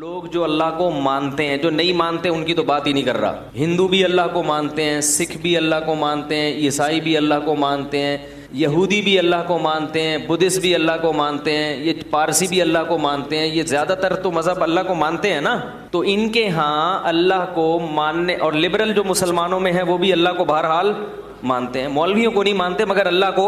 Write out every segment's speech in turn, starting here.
लोग जो अल्लाह को मानते हैं, जो नहीं मानते उनकी तो बात ही नहीं कर रहा। हिंदू भी अल्लाह को मानते हैं, सिख भी अल्लाह को मानते हैं, ईसाई भी अल्लाह को मानते हैं, यहूदी भी अल्लाह को मानते हैं, बुद्धिस्ट भी अल्लाह को मानते हैं, ये पारसी भी अल्लाह को मानते हैं। ये ज़्यादातर तो मज़हब अल्लाह को मानते हैं ना। तो इनके यहाँ अल्लाह को मानने, और लिबरल जो मुसलमानों में है वो भी अल्लाह को बहरहाल मानते हैं। मौलवियों को नहीं मानते मगर अल्लाह को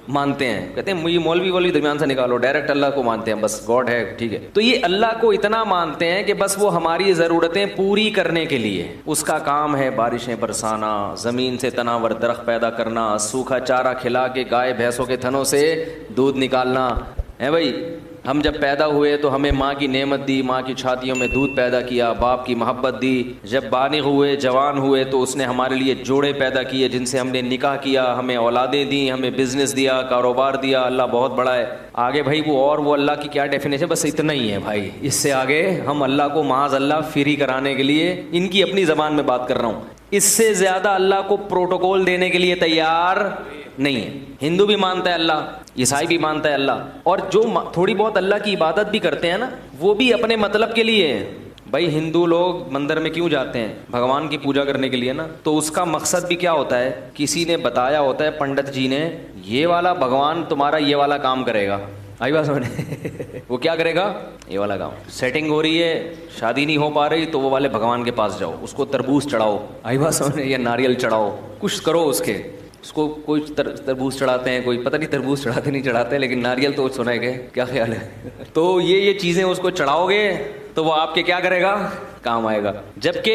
मानते हैं। कहते हैं ये मौलवी दरमियान से निकालो, डायरेक्ट अल्लाह को मानते हैं, बस गॉड है, ठीक है। तो ये अल्लाह को इतना मानते हैं कि बस वो हमारी ज़रूरतें पूरी करने के लिए, उसका काम है बारिशें बरसाना, ज़मीन से तनावर दरख्त पैदा करना, सूखा चारा खिला के गाय भैंसों के थनों से दूध निकालना है। भाई हम जब पैदा हुए तो हमें माँ की नेमत दी, माँ की छातियों में दूध पैदा किया, बाप की मोहब्बत दी। जब बालिग हुए, जवान हुए तो उसने हमारे लिए जोड़े पैदा किए जिनसे हमने निकाह किया, हमें औलादें दी, हमें बिजनेस दिया, कारोबार दिया। अल्लाह बहुत बड़ा है। आगे भाई वो अल्लाह की क्या डेफिनेशन, बस इतना ही है भाई। इससे आगे हम अल्लाह को माज़ अल्लाह फ्री कराने के लिए इनकी अपनी ज़बान में बात कर रहा हूँ, इससे ज़्यादा अल्लाह को प्रोटोकॉल देने के लिए तैयार नहीं है। हिंदू भी मानता है अल्लाह, ईसाई भी मानता है अल्लाह, और जो थोड़ी बहुत अल्लाह की इबादत भी करते हैं ना, वो भी अपने मतलब के लिए है। भाई हिंदू लोग मंदिर में क्यों जाते हैं? भगवान की पूजा करने के लिए ना। तो उसका मकसद भी क्या होता है? किसी ने बताया होता है, पंडित जी ने, ये वाला भगवान तुम्हारा ये वाला काम करेगा। आई बात समझ वो क्या करेगा? ये वाला काम। सेटिंग हो रही है, शादी नहीं हो पा रही, तो वो वाले भगवान के पास जाओ, उसको तरबूज चढ़ाओ, आई बात समझ, या नारियल चढ़ाओ, कुछ करो उसको कोई तरबूज चढ़ाते हैं, कोई पता नहीं तरबूज चढ़ाते नहीं चढ़ाते, लेकिन नारियल तो सुना है। क्या ख्याल है? तो ये चीज़ें उसको चढ़ाओगे तो वो आपके क्या करेगा? काम आएगा। जबकि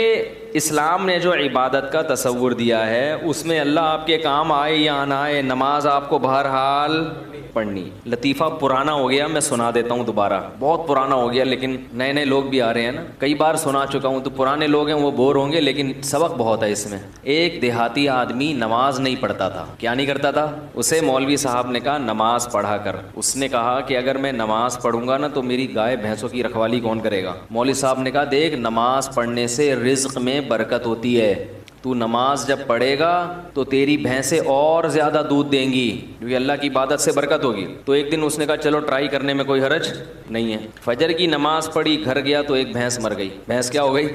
इस्लाम ने जो इबादत का तसव्वुर दिया है उसमें अल्लाह आपके काम आए या ना आए, नमाज आपको बहरहाल पढ़नी। लतीफ़ा पुराना हो गया, मैं सुना देता हूँ दोबारा, बहुत पुराना हो गया, लेकिन नए नए लोग भी आ रहे हैं ना, कई बार सुना चुका हूँ, तो पुराने लोग हैं वो बोर होंगे, लेकिन सबक बहुत है इसमें। एक देहाती आदमी नमाज नहीं पढ़ता था। क्या नहीं करता था? उसे मौलवी साहब ने कहा नमाज पढ़ा कर। उसने कहा कि अगर मैं नमाज पढ़ूंगा ना तो मेरी गाय भैंसों की रखवाली कौन करेगा? मौलवी साहब ने कहा देख, नमाज पढ़ने से रिज्क में बरकत होती है। तू नमाज जब पढ़ेगा तो तेरी भैंसें और ज़्यादा दूध देंगी, क्योंकि अल्लाह की इबादत से बरकत होगी। तो एक दिन उसने कहा चलो ट्राई करने में कोई हर्ज नहीं है। फजर की नमाज पढ़ी, घर गया तो एक भैंस मर गई। भैंस क्या हो गई?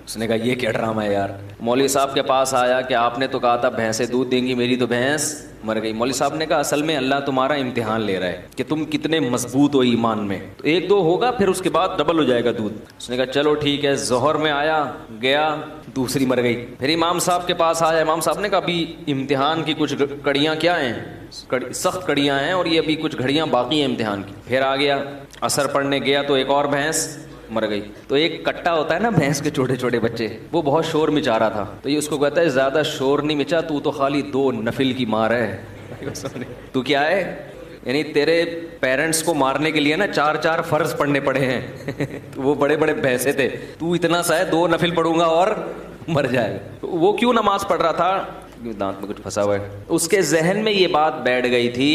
उसने कहा ये क्या ड्रामा है यार। मौलवी साहब के पास आया कि आपने तो कहा था भैंसें दूध देंगी, मेरी तो भैंस मर गई। मौलवी साहब ने कहा असल में अल्लाह तुम्हारा इम्तिहान ले रहा है कि तुम कितने मजबूत हो ईमान में। तो एक दो होगा, फिर उसके बाद डबल हो जाएगा दूध। उसने कहा चलो ठीक है। ज़ोहर में आया, गया, दूसरी मर गई। फिर इमाम साहब के पास आया। इमाम साहब ने कहा अभी इम्तिहान की कुछ कड़ियाँ क्या हैं, सख्त कड़ियाँ हैं, और ये अभी कुछ घड़ियाँ बाकी हैं इम्तिहान की। फिर आ गया, असर पढ़ने गया तो एक और भैंस मर गई। तो एक कट्टा होता है ना भैंस के छोटे छोटे बच्चे, वो बहुत शोर मचा रहा था। तो ये उसको कहता है ज़्यादा शोर नहीं मचा, तू तो खाली 2 नफिल की मार है। तू क्या है? यानी तेरे पेरेंट्स को मारने के लिए ना 4-4 फर्ज पढ़ने पड़े हैं। वो बड़े बड़े भैंसे थे, तू इतना सा है 2 नफिल पढ़ूंगा और मर जाएगा। तो वो क्यों नमाज पढ़ रहा था? दांत में कुछ फंसा हुआ है। उसके जहन में ये बात बैठ गई थी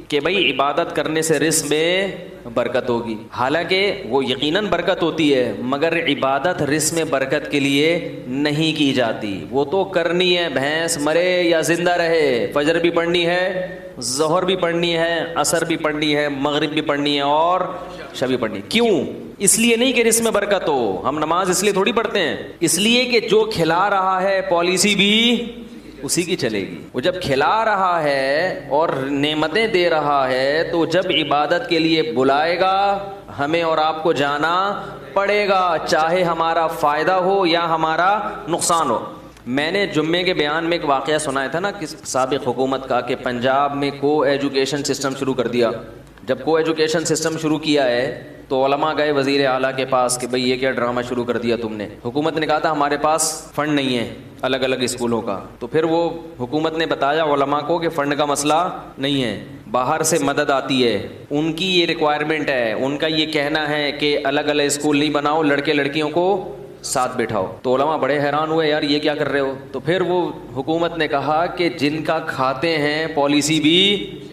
कि भाई इबादत करने से रिस्क में बरकत होगी। हालांकि वो यकीनन बरकत होती है, मगर इबादत रिस्क में बरकत के लिए नहीं की जाती। वो तो करनी है, भैंस मरे या जिंदा रहे, फजर भी पढ़नी है, ज़ोहर भी पढ़नी है, असर भी पढ़नी है, मगरिब भी पढ़नी है और शब भी पढ़नी। क्यों? इसलिए नहीं कि रिस्क में बरकत हो। हम नमाज इसलिए थोड़ी पढ़ते हैं, इसलिए कि जो खिला रहा है पॉलिसी भी उसी की चलेगी। वो जब खिला रहा है और नेमतें दे रहा है, तो जब इबादत के लिए बुलाएगा हमें और आपको जाना पड़ेगा, चाहे हमारा फ़ायदा हो या हमारा नुकसान हो। मैंने जुम्मे के बयान में एक वाक़या सुनाया था ना कि साबिक़ हुकूमत का, कि पंजाब में को एजुकेशन सिस्टम शुरू कर दिया। जब को एजुकेशन सिस्टम शुरू किया है तो उलमा गए वज़ीर आला के पास कि भाई ये क्या ड्रामा शुरू कर दिया तुमने। हुकूमत ने कहा था हमारे पास फ़ंड नहीं है अलग अलग स्कूलों का। तो फिर वो हुकूमत ने बताया उलमा को कि फ़ंड का मसला नहीं है, बाहर से मदद आती है, उनकी ये रिक्वायरमेंट है, उनका ये कहना है कि अलग अलग स्कूल नहीं बनाओ, लड़के लड़कियों को साथ बैठाओ। तो उलमा बड़े हैरान हुए, यार ये क्या कर रहे हो? तो फिर वो हुकूमत ने कहा कि जिनका खाते हैं पॉलिसी भी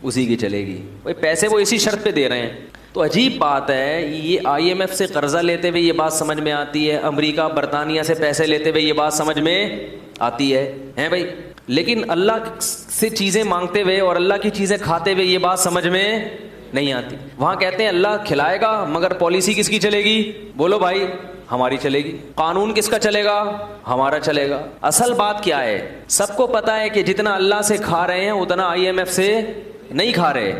उसी की चलेगी। भाई पैसे वो इसी शर्त पे दे रहे हैं। तो अजीब बात है, ये IMF से कर्जा लेते हुए ये बात समझ में आती है, अमेरिका बरतानिया से पैसे लेते हुए ये बात समझ में आती है भाई। लेकिन अल्लाह से चीज़ें मांगते हुए और अल्लाह की चीज़ें खाते हुए ये बात समझ में नहीं आती। वहां कहते हैं अल्लाह खिलाएगा मगर पॉलिसी किसकी चलेगी? बोलो भाई, हमारी चलेगी। कानून किसका चलेगा? हमारा चलेगा। असल बात क्या है? सबको पता है कि जितना अल्लाह से खा रहे हैं उतना IMF से नहीं खा रहे,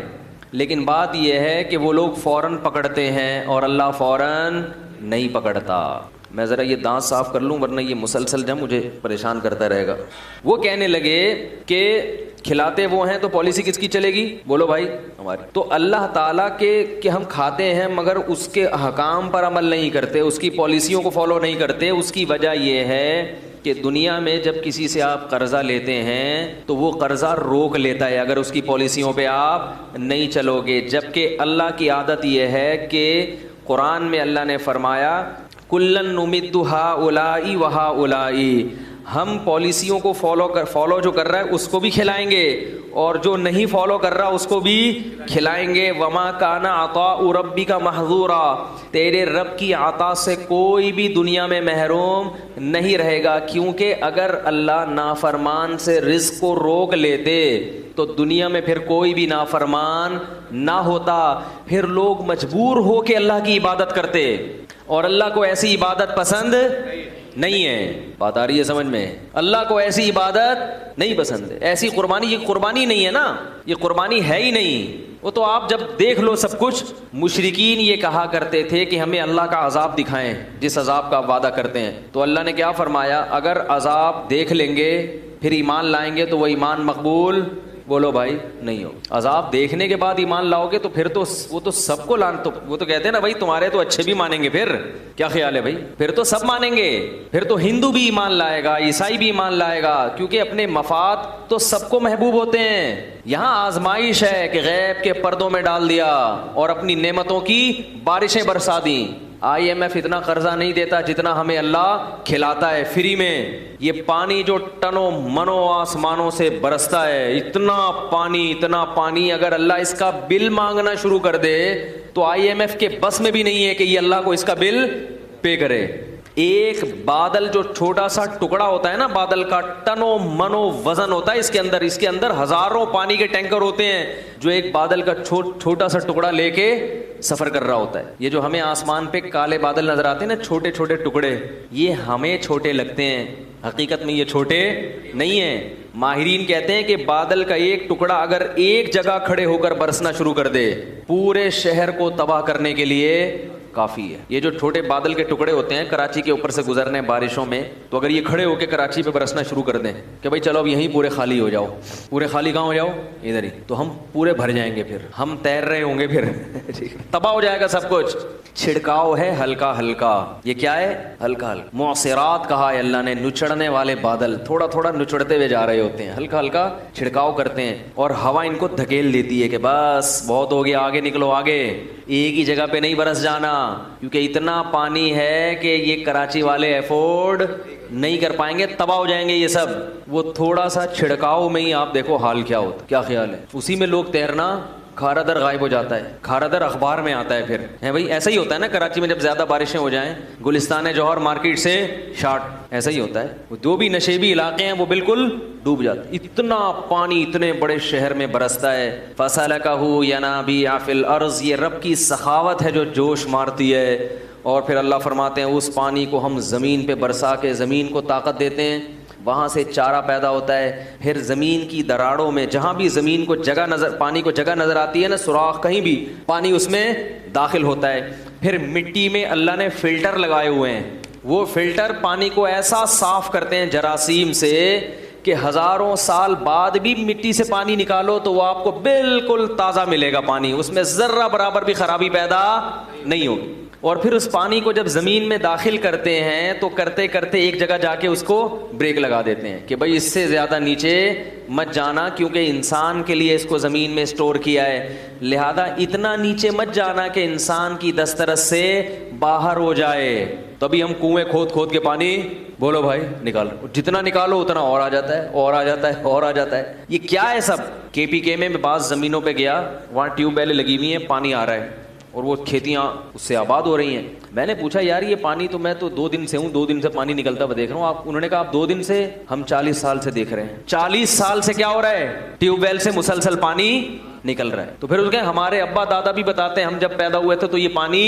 लेकिन बात यह है कि वो लोग फौरन पकड़ते हैं और अल्लाह फौरन नहीं पकड़ता। मैं ज़रा ये दांत साफ कर लूं वरना ये मुसलसल जब मुझे परेशान करता रहेगा। वो कहने लगे कि खिलाते वो हैं तो पॉलिसी किसकी चलेगी? बोलो भाई, हमारी। तो अल्लाह ताला के हम खाते हैं मगर उसके अहकाम पर अमल नहीं करते, उसकी पॉलिसियों को फॉलो नहीं करते। उसकी वजह यह है कि दुनिया में जब किसी से आप कर्जा लेते हैं तो वो कर्जा रोक लेता है अगर उसकी पॉलिसियों पे आप नहीं चलोगे। जबकि अल्लाह की आदत यह है कि कुरान में अल्लाह ने फरमाया कुल्लन नुमिद्दु हाउलाई व हाउलाई, हम पॉलिसियों को फॉलो जो कर रहा है उसको भी खिलाएंगे और जो नहीं फॉलो कर रहा उसको भी खिलाएंगे। वमा काना अताउ रब्बिका महजूरा, तेरे रब की अता से कोई भी दुनिया में महरूम नहीं रहेगा। क्योंकि अगर अल्लाह नाफरमान से रिज़्क को रोक लेते तो दुनिया में फिर कोई भी नाफरमान ना होता, फिर लोग मजबूर हो के अल्लाह की इबादत करते और अल्लाह को ऐसी इबादत पसंद नहीं है। बात आ रही है समझ में? अल्लाह को ऐसी इबादत नहीं पसंद है। ऐसी कुर्बानी, ये कुर्बानी नहीं है ना, ये कुर्बानी है ही नहीं। वो तो आप जब देख लो सब कुछ। मुशरिकीन ये कहा करते थे कि हमें अल्लाह का अजाब दिखाएं जिस अजाब का वादा करते हैं। तो अल्लाह ने क्या फरमाया? अगर अजाब देख लेंगे फिर ईमान लाएंगे तो वह ईमान मकबूल, बोलो भाई, नहीं हो। अजाब देखने के बाद ईमान लाओगे तो फिर तो वो तो सबको तो वो तो कहते हैं ना भाई, तुम्हारे तो अच्छे भी मानेंगे। फिर क्या ख्याल है भाई? फिर तो सब मानेंगे, फिर तो हिंदू भी ईमान लाएगा, ईसाई भी ईमान लाएगा, क्योंकि अपने मफाद तो सबको महबूब होते हैं। यहाँ आजमाइश है कि गैब के पर्दों में डाल दिया और अपनी नेमतों की बारिशें बरसा दी। IMF इतना कर्जा नहीं देता जितना हमें अल्लाह खिलाता है फ्री में। ये पानी जो टनों मनो आसमानों से बरसता है, इतना पानी अगर अल्लाह इसका बिल मांगना शुरू कर दे तो IMF के बस में भी नहीं है कि ये अल्लाह को इसका बिल पे करे। एक बादल जो छोटा सा टुकड़ा होता है ना, बादल का टनों मनो वजन होता है इसके अंदर हजारों पानी के टैंकर होते हैं जो एक बादल का छोटा सा टुकड़ा लेके सफर कर रहा होता है। ये जो हमें आसमान पे काले बादल नजर आते हैं ना, छोटे छोटे टुकड़े, ये हमें छोटे लगते हैं, हकीकत में ये छोटे नहीं है। माहिरीन कहते हैं कि बादल का एक टुकड़ा अगर एक जगह खड़े होकर बरसना शुरू कर दे पूरे शहर को तबाह करने के लिए काफी है। ये जो छोटे बादल के टुकड़े होते हैं कराची के ऊपर से गुजरने बारिशों में, तो अगर ये खड़े होकर कराची पे बरसना शुरू कर दें कि भाई चलो अब यहीं पूरे खाली हो जाओ, पूरे खाली कहाँ हो जाओ? इधर ही, तो हम पूरे भर जाएंगे, फिर हम तैर रहे होंगे, फिर तबाह हो जाएगा सब कुछ। छिड़काव है हल्का हल्का। ये क्या है? हल्का हल्का। मुअस्सिरात कहा है अल्लाह ने, नुचड़ने वाले बादल थोड़ा थोड़ा नुचड़ते हुए जा रहे होते हैं, हल्का हल्का छिड़काव करते हैं और हवा इनको धकेल देती है कि बस बहुत हो गया, आगे निकलो आगे, एक ही जगह पे नहीं बरस जाना, क्योंकि इतना पानी है कि ये कराची वाले अफोर्ड नहीं कर पाएंगे, तबाह हो जाएंगे ये सब। वो थोड़ा सा छिड़काव में ही आप देखो हाल क्या होता। क्या ख्याल है? उसी में लोग तैरना, खारादर गायब हो जाता है, खारादर अखबार में आता है फिर, है भाई? ऐसा ही होता है ना कराची में, जब ज्यादा बारिशें हो जाएं, गुलिस्तान जौहर मार्केट से शार्ट, ऐसा ही होता है। वो जो भी नशेबी इलाके हैं वो बिल्कुल डूब जाते। इतना पानी इतने बड़े शहर में बरसता है। फसलकहु यनाबिअ फिल अर्ज़, ये रब की सखावत है जो जोश मारती है। और फिर अल्लाह फरमाते हैं उस पानी को हम ज़मीन पे बरसा के ज़मीन को ताकत देते हैं, वहाँ से चारा पैदा होता है। फिर ज़मीन की दरारों में जहाँ भी ज़मीन को जगह नज़र, पानी को जगह नज़र आती है ना, सुराख कहीं भी, पानी उसमें दाखिल होता है। फिर मिट्टी में अल्लाह ने फ़िल्टर लगाए हुए हैं, वो फ़िल्टर पानी को ऐसा साफ़ करते हैं जरासीम से कि हज़ारों साल बाद भी मिट्टी से पानी निकालो तो वो आपको बिल्कुल ताज़ा मिलेगा पानी, उसमें ज़र्रा बराबर भी ख़राबी पैदा नहीं होगी। और फिर उस पानी को जब ज़मीन में दाखिल करते हैं तो करते करते एक जगह जाके उसको ब्रेक लगा देते हैं कि भाई इससे ज़्यादा नीचे मत जाना, क्योंकि इंसान के लिए इसको ज़मीन में स्टोर किया है, लिहाजा इतना नीचे मत जाना कि इंसान की दस्तरस से बाहर हो जाए। तभी हम कुएं खोद खोद के पानी, बोलो भाई, निकालो, जितना निकालो उतना और आ जाता है, और आ जाता है, और आ जाता है। ये क्या है सब? KPK में बाज़ ज़मीनों पर गया, वहाँ ट्यूबवेल लगी हुई हैं, पानी आ रहा है और वो खेतियाँ उससे आबाद हो रही हैं। मैंने पूछा यार ये पानी तो, मैं तो 2 दिन से हूँ, 2 दिन से पानी निकलता हुआ देख रहा हूँ आप। उन्होंने कहा आप 2 दिन से, हम 40 साल से देख रहे हैं। 40 साल से क्या हो रहा है? ट्यूबवेल से मुसलसल पानी निकल रहा है। तो फिर उसके हमारे अब्बा दादा भी बताते हैं हम जब पैदा हुए थे तो ये पानी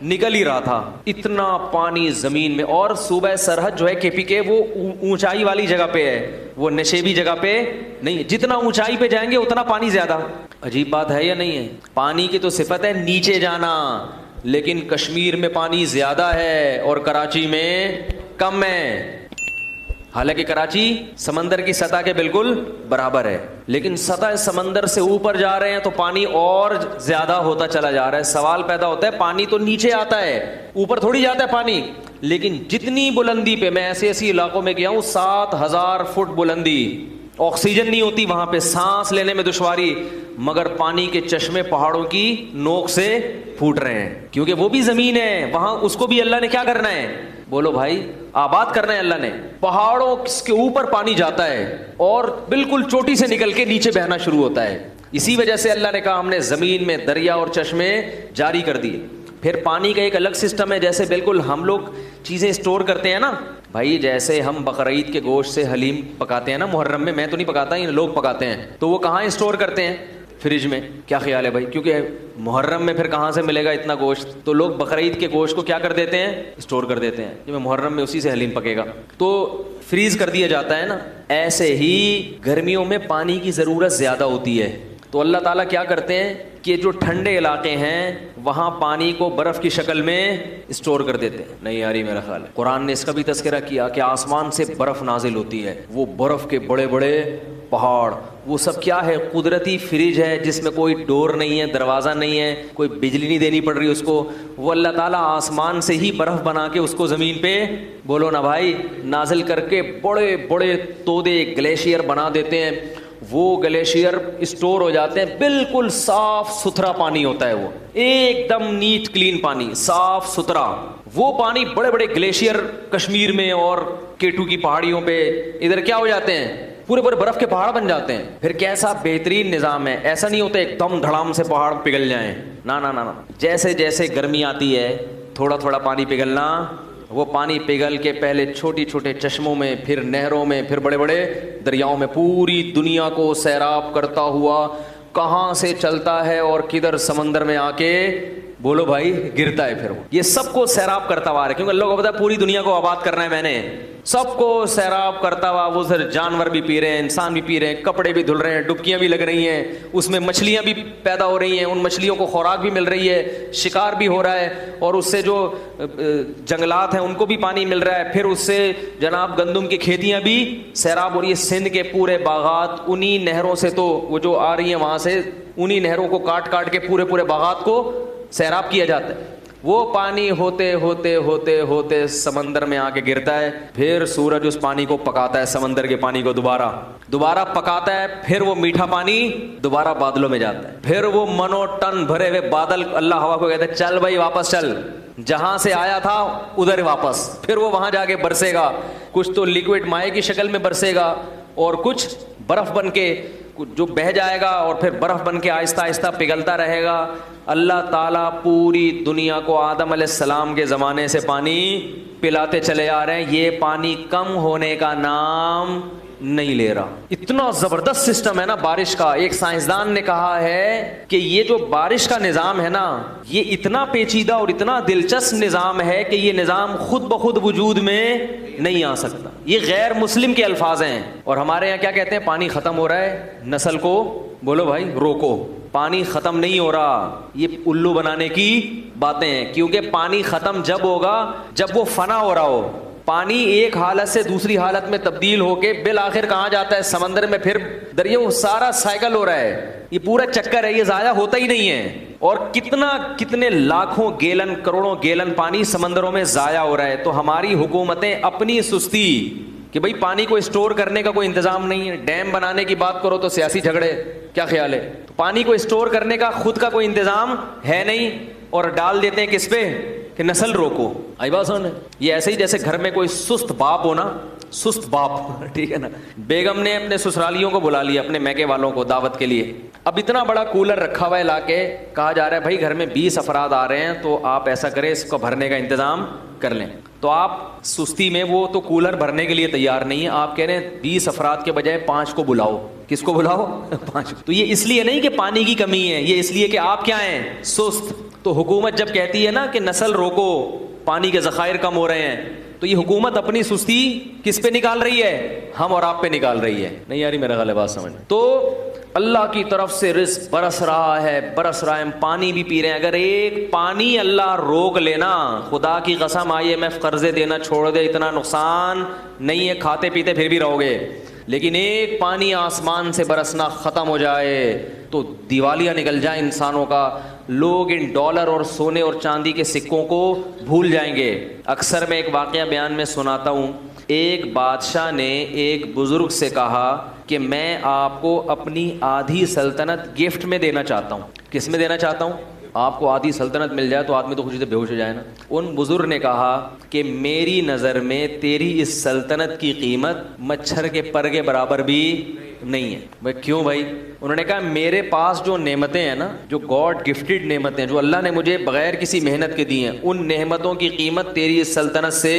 निकल ही रहा था, इतना पानी जमीन में। और सूबह सरहद जो है केपी के वो ऊंचाई वाली जगह पे है, वो नशेबी जगह पे नहीं। जितना ऊंचाई पे जाएंगे उतना पानी ज्यादा। अजीब बात है या नहीं है? पानी की तो सिफत है नीचे जाना, लेकिन कश्मीर में पानी ज्यादा है और कराची में कम है। हालांकि कराची समंदर की सतह के बिल्कुल बराबर है, लेकिन सतह समंदर से ऊपर जा रहे हैं तो पानी और ज्यादा होता चला जा रहा है। सवाल पैदा होता है, पानी तो नीचे आता है, ऊपर थोड़ी जाता है पानी। लेकिन जितनी बुलंदी पे, मैं ऐसे ऐसे इलाकों में गया हूं 7000 फुट बुलंदी, ऑक्सीजन नहीं होती वहां पे, सांस लेने में दुश्वारी, मगर पानी के चश्मे पहाड़ों की नोक से फूट रहे हैं, क्योंकि वो भी जमीन है वहां, उसको भी अल्लाह ने क्या करना है? बोलो भाई, आबाद करना है अल्लाह ने। पहाड़ों के ऊपर पानी जाता है और बिल्कुल चोटी से निकल के नीचे बहना शुरू होता है। इसी वजह से अल्लाह ने कहा हमने जमीन में दरिया और चश्मे जारी कर दिए। फिर पानी का एक अलग सिस्टम है, जैसे बिल्कुल हम लोग चीजें स्टोर करते हैं ना भाई, जैसे हम बकरीद के गोश्त से हलीम पकाते हैं ना मुहर्रम में, मैं तो नहीं पकाता, इन लोग पकाते हैं, तो वो कहाँ स्टोर करते हैं? फ्रिज में। क्या ख्याल है भाई? क्योंकि मुहर्रम में फिर कहाँ से मिलेगा इतना गोश्त, तो लोग बकरीद के गोश्त को क्या कर देते हैं? स्टोर कर देते हैं, जब मुहर्रम में उसी से हलीम पकेगा, तो फ्रीज कर दिया जाता है ना। ऐसे ही गर्मियों में पानी की ज़रूरत ज़्यादा होती है, तो अल्लाह ताला क्या करते हैं कि जो ठंडे इलाके हैं वहां पानी को बर्फ की शक्ल में स्टोर कर देते हैं। नहीं यार, मेरा ख्याल है कुरान ने इसका भी तज़किरा किया कि आसमान से बर्फ नाजिल होती है, वो बर्फ के बड़े बड़े पहाड़, वो सब क्या है? कुदरती फ्रिज है जिसमें कोई डोर नहीं है, दरवाज़ा नहीं है, कोई बिजली नहीं देनी पड़ रही उसको। वो अल्लाह ताला आसमान से ही बर्फ बना के उसको ज़मीन पे, बोलो ना भाई, नाजिल करके बड़े बड़े तोदे ग्लेशियर बना देते हैं। वो ग्लेशियर स्टोर हो जाते हैं, बिल्कुल साफ सुथरा पानी होता है, वो एकदम नीट क्लीन पानी, साफ सुथरा। वो पानी बड़े बड़े ग्लेशियर कश्मीर में और केटू की पहाड़ियों पे इधर क्या हो जाते हैं? पूरे पूरे बर्फ के पहाड़ बन जाते हैं। फिर कैसा बेहतरीन निजाम है, ऐसा नहीं होता एकदम धड़ाम से पहाड़ पिघल जाएं, ना ना ना ना। जैसे जैसे गर्मी आती है थोड़ा थोड़ा पानी पिघलना, वो पानी पिघल के पहले छोटी छोटे चश्मों में, फिर नहरों में, फिर बड़े बड़े दरियाओं में, पूरी दुनिया को सैराब करता हुआ कहाँ से चलता है और किधर समंदर में आके, बोलो भाई, गिरता है। फिर वो ये सबको सैराब करता हुआ है, क्योंकि अल्लाह को पता है पूरी दुनिया को आबाद करना है मैंने, सबको सैराब करता हुआ। वो सर जानवर भी पी रहे हैं, इंसान भी पी रहे हैं, कपड़े भी धुल रहे हैं, डुबकियां भी लग रही हैं, उसमें मछलियां भी पैदा हो रही हैं, उन मछलियों को खुराक भी मिल रही है, शिकार भी हो रहा है, और उससे जो जंगलात हैं उनको भी पानी मिल रहा है। फिर उससे जनाब गंदम की खेतियां भी सैराब हो रही है, सिंध के पूरे बागात उन्हीं नहरों से, तो वो जो आ रही है वहां से, उन्हीं नहरों को काट काट के पूरे पूरे बागात को सैराब किया जाता है। वो पानी होते होते होते होते समंदर में आके गिरता है, फिर सूरज उस पानी को पकाता है, समंदर के पानी को दोबारा पकाता है, फिर वो मीठा पानी दोबारा बादलों में जाता है, फिर वो मनो टन भरे हुए बादल, अल्लाह हवा को कहते हैं चल भाई वापस चल, जहां से आया था उधर वापस। फिर वो वहां जाके बरसेगा, कुछ तो लिक्विड माए की शक्ल में बरसेगा और कुछ बर्फ बन के जो बह जाएगा, और फिर बर्फ बन के आहिस्ता आहिस्ता पिघलता रहेगा। अल्लाह ताला पूरी दुनिया को आदम अलैहिस्सलाम के ज़माने से पानी पिलाते चले आ रहे हैं, ये पानी कम होने का नाम नहीं ले रहा। इतना ज़बरदस्त सिस्टम है ना बारिश का। एक साइंसदान ने कहा है कि ये जो बारिश का निज़ाम है ना, ये इतना पेचीदा और इतना दिलचस्प निज़ाम है कि ये निज़ाम खुद ब खुद वजूद में नहीं आ सकता। ये गैर मुस्लिम के अल्फाज हैं, और हमारे यहाँ क्या कहते हैं? पानी ख़त्म हो रहा है, नस्ल को बोलो भाई रोको। पानी ख़त्म नहीं हो रहा, ये उल्लू बनाने की बातें हैं, क्योंकि पानी ख़त्म जब होगा जब वो फना हो रहा हो। पानी एक हालत से दूसरी हालत में तब्दील होके बिल आखिर कहाँ जाता है? समंदर में, फिर दरिया। वो सारा साइकिल हो रहा है, ये पूरा चक्कर है, ये ज़ाया होता ही नहीं है। और कितने लाखों गैलन, करोड़ों गैलन पानी समंदरों में ज़ाया हो रहा है। तो हमारी हुकूमतें अपनी सुस्ती कि भाई पानी को स्टोर करने का कोई इंतजाम नहीं है, डैम बनाने की बात करो तो सियासी झगड़े, क्या ख्याल है? तो पानी को स्टोर करने का खुद का कोई इंतजाम है नहीं, और डाल देते हैं किस पे? कि नस्ल रोको। आई बात सुन, ये ऐसे ही जैसे घर में कोई सुस्त बाप हो ना, सुस्त बाप, ठीक है ना, बेगम ने अपने ससुरालियों को बुला लिया, अपने मैके वालों को दावत के लिए। अब इतना बड़ा कूलर रखा हुआ है लाके, कहा जा रहा है भाई घर में 20 अफराद आ रहे हैं, तो आप ऐसा करें इसको भरने का इंतजाम कर लें। तो आप सुस्ती में वो तो कूलर भरने के लिए तैयार नहीं है, आप कह रहे हैं 20 अफराद के बजाय 5 को बुलाओ। किसको बुलाओ? 5। तो ये इसलिए नहीं कि पानी की कमी है, ये इसलिए कि आप क्या हैं? सुस्त। तो हुकूमत जब कहती है ना कि नस्ल रोको, पानी के ज़खायर कम हो रहे हैं, तो ये हुकूमत अपनी सुस्ती किस पे निकाल रही है? हम और आप पे निकाल रही है। नहीं यार, मेरा गलत बात समझ। तो अल्लाह की तरफ से रिज़्क़ बरस रहा है, हम पानी भी पी रहे हैं। अगर एक पानी अल्लाह रोक लेना, खुदा की कसम IMF कर्जे देना छोड़ दे, इतना नुकसान नहीं है, खाते पीते फिर भी रहोगे। लेकिन एक पानी आसमान से बरसना ख़त्म हो जाए तो दिवालिया निकल जाए इंसानों का। लोग इन डॉलर और सोने और चांदी के सिक्कों को भूल जाएंगे। अक्सर मैं एक वाक़या बयान में सुनाता हूँ। एक बादशाह ने एक बुज़ुर्ग से कहा कि मैं आपको अपनी आधी सल्तनत गिफ्ट में देना चाहता हूँ। किस में देना चाहता हूँ? आपको आधी सल्तनत मिल जाए तो आदमी तो खुशी से बेहोश हो जाए ना। उन बुजुर्ग ने कहा कि मेरी नज़र में तेरी इस सल्तनत की कीमत मच्छर के पर के बराबर भी नहीं है। भाई क्यों भाई? उन्होंने कहा मेरे पास जो नेमतें हैं ना, जो गॉड गिफ्टेड नेमतें, जो अल्लाह ने मुझे बगैर किसी मेहनत के दी हैं, उन नेमतों की कीमत तेरी इस सल्तनत से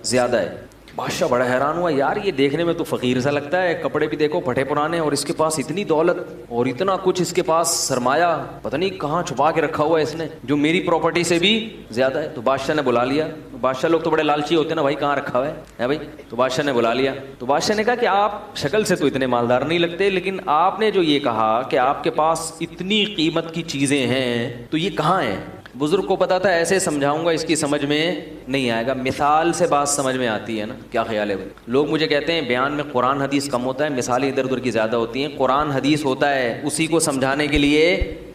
ज़्यादा है। बादशाह बड़ा हैरान हुआ, यार ये देखने में तो फ़कीर सा लगता है, कपड़े भी देखो फटे पुराने, और इसके पास इतनी दौलत और इतना कुछ, इसके पास सरमाया पता नहीं कहाँ छुपा के रखा हुआ है इसने, जो मेरी प्रॉपर्टी से भी ज़्यादा है। तो बादशाह ने बुला लिया। बादशाह लोग तो बड़े लालची होते हैं ना, भाई कहाँ रखा हुआ है भाई। तो बादशाह ने बुला लिया। तो बादशाह ने कहा कि आप शक्ल से तो इतने मालदार नहीं लगते, लेकिन आपने जो ये कहा कि आपके पास इतनी कीमत की चीज़ें हैं, तो ये कहाँ हैं? बुजुर्ग को पता था ऐसे समझाऊंगा इसकी समझ में नहीं आएगा, मिसाल से बात समझ में आती है ना। क्या ख्याल है भाई? लोग मुझे कहते हैं बयान में कुरान हदीस कम होता है, मिसालें इधर उधर की ज़्यादा होती हैं। कुरान हदीस होता है, उसी को समझाने के लिए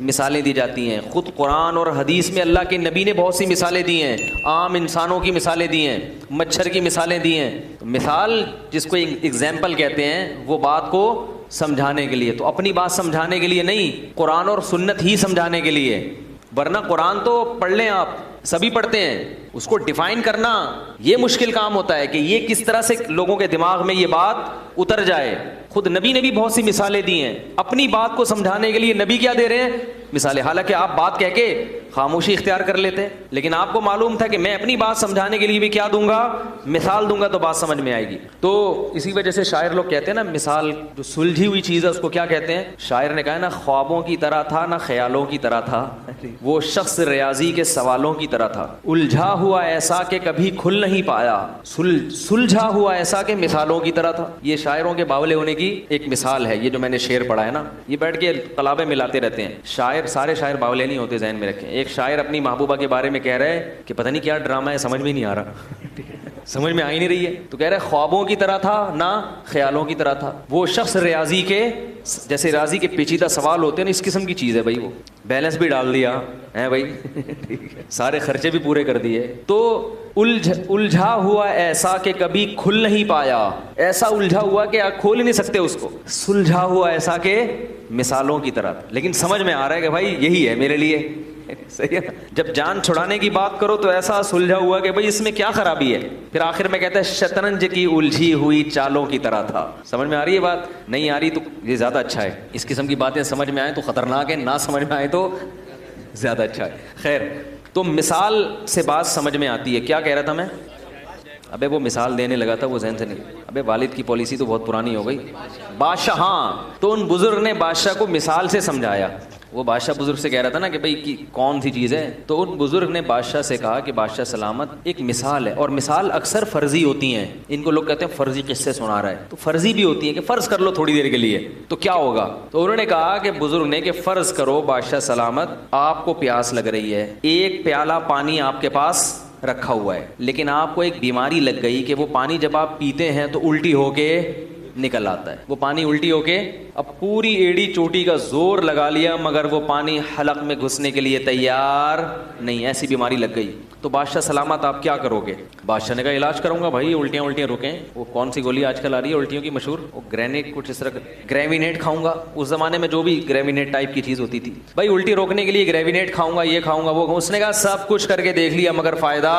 मिसालें दी जाती हैं। खुद कुरान और हदीस में अल्लाह के नबी ने बहुत सी मिसालें दी हैं, आम इंसानों की मिसालें दी हैं, मच्छर की मिसालें दी हैं। तो मिसाल जिसको एग्जाम्पल कहते हैं, वो बात को समझाने के लिए, तो अपनी बात समझाने के लिए नहीं, कुरान और सुन्नत ही समझाने के लिए। वरना कुरान तो पढ़ लें, आप सभी पढ़ते हैं, उसको डिफाइन करना ये मुश्किल काम होता है कि ये किस तरह से लोगों के दिमाग में ये बात उतर जाए। खुद नबी ने भी बहुत सी मिसालें दी हैं अपनी बात को समझाने के लिए। नबी क्या दे रहे हैं? मिसालें। हालांकि आप बात कह के खामोशी इख्तियार कर लेते हैं, लेकिन आपको मालूम था कि मैं अपनी बात समझाने के लिए भी क्या दूंगा? मिसाल दूंगा, तो बात समझ में आएगी। तो इसी वजह से शायर लोग कहते हैं ना, मिसाल जो सुलझी हुई चीज़ है उसको क्या कहते हैं? शायर ने कहा ना, ख्वाबों की तरह था ना ख्यालों की तरह था, वो शख्स रियाजी के सवालों की तरह था, उलझा हुआ ऐसा कि कभी खुल नहीं पाया, सुलझा हुआ ऐसा कि मिसालों की तरह था। ये शायरों के बावले होने की एक मिसाल है। ये जो मैंने शेर पढ़ा है ना, ये बैठ के कलाबे मिलाते रहते हैं। शायर, सारे शायर बावले नहीं होते, ज़हन में रखें। एक शायर अपनी महबूबा के बारे में कह रहा है कि पता नहीं क्या ड्रामा है, समझ में नहीं आ रहा समझ में आ ही नहीं रही है। तो कह रहा है ख्वाबों की तरह था ना ख्यालों की तरह था, वो शख्स रियाजी के, जैसे रियाजी के पेचीदा सवाल होते हैं ना, इस किस्म की चीज़ है भाई। वो बैलेंस भी डाल दिया है भाई ठीक है, सारे खर्चे भी पूरे कर दिए। तो उलझा हुआ ऐसा कि कभी खुल नहीं पाया, ऐसा उलझा हुआ कि आप खोल ही नहीं सकते उसको। सुलझा हुआ ऐसा कि मिसालों की तरह, लेकिन समझ में आ रहा है कि भाई यही है मेरे लिए, सही है। जब जान छुड़ाने की बात करो तो ऐसा सुलझा हुआ कि भाई इसमें क्या खराबी है। फिर आखिर में कहता है शतरंज की उलझी हुई चालों की तरह था। समझ में आ रही है बात? नहीं आ रही तो ये ज़्यादा अच्छा है। इस किस्म की बातें समझ में आए तो ख़तरनाक है, ना समझ में आए तो ज़्यादा अच्छा है। खैर, तो मिसाल से बात समझ में आती है। क्या कह रहा था मैं? अबे वो मिसाल देने लगा था, वो जहन से नहीं। अबे वालिद की पॉलिसी तो बहुत पुरानी हो गई। बादशाह, हाँ, तो उन बुजुर्ग ने बादशाह को मिसाल से समझाया। वो बादशाह बुजुर्ग से कह रहा था ना कि भाई कि कौन सी चीज़ है, तो उन बुजुर्ग ने बादशाह से कहा कि बादशाह सलामत, एक मिसाल है, और मिसाल अक्सर फ़र्जी होती हैं। इनको लोग कहते हैं फ़र्जी किस्से सुना रहा है, तो फ़र्जी भी होती है कि फ़र्ज़ कर लो थोड़ी देर के लिए, तो क्या होगा? तो उन्होंने कहा कि बुजुर्ग ने कि फ़र्ज़ करो बादशाह सलामत, आपको प्यास लग रही है, एक प्याला पानी आपके पास रखा हुआ है, लेकिन आपको एक बीमारी लग गई कि वो पानी जब आप पीते हैं तो उल्टी होके निकल आता है। वो पानी उल्टी होके, अब पूरी एड़ी चोटी का जोर लगा लिया मगर वो पानी हलक में घुसने के लिए तैयार नहीं, ऐसी बीमारी लग गई। तो बादशाह सलामत आप क्या करोगे? बादशाह ने कहा इलाज करूंगा भाई, उल्टियाँ रुकें। वो कौन सी गोली आजकल आ रही है उल्टियों की मशहूर, वो ग्रेनेट, कुछ इस तरह, ग्रेविनेट खाऊंगा। उस जमाने में जो भी ग्रेविनेट टाइप की चीज़ होती थी, भाई उल्टी रोकने के लिए ग्रेविनेट खाऊंगा, ये खाऊंगा, वो। उसने कहा सब कुछ करके देख लिया मगर फ़ायदा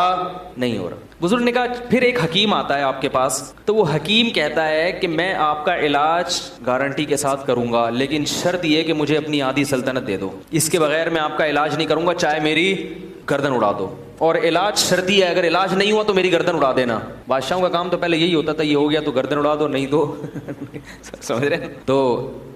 नहीं हो रहा। बुजुर्ग ने कहा फिर एक हकीम आता है आपके पास, तो वो हकीम कहता है कि मैं आपका इलाज गारंटी के साथ करूंगा, लेकिन शर्त यह कि मुझे अपनी आधी सल्तनत दे दो, इसके बगैर मैं आपका इलाज नहीं करूंगा, चाहे मेरी गर्दन उड़ा दो, और इलाज शर्ती है, अगर इलाज नहीं हुआ तो मेरी गर्दन उड़ा देना। बादशाहों का काम तो पहले यही होता था, ये हो गया तो गर्दन उड़ा दो, नहीं तो समझ रहे हैं। तो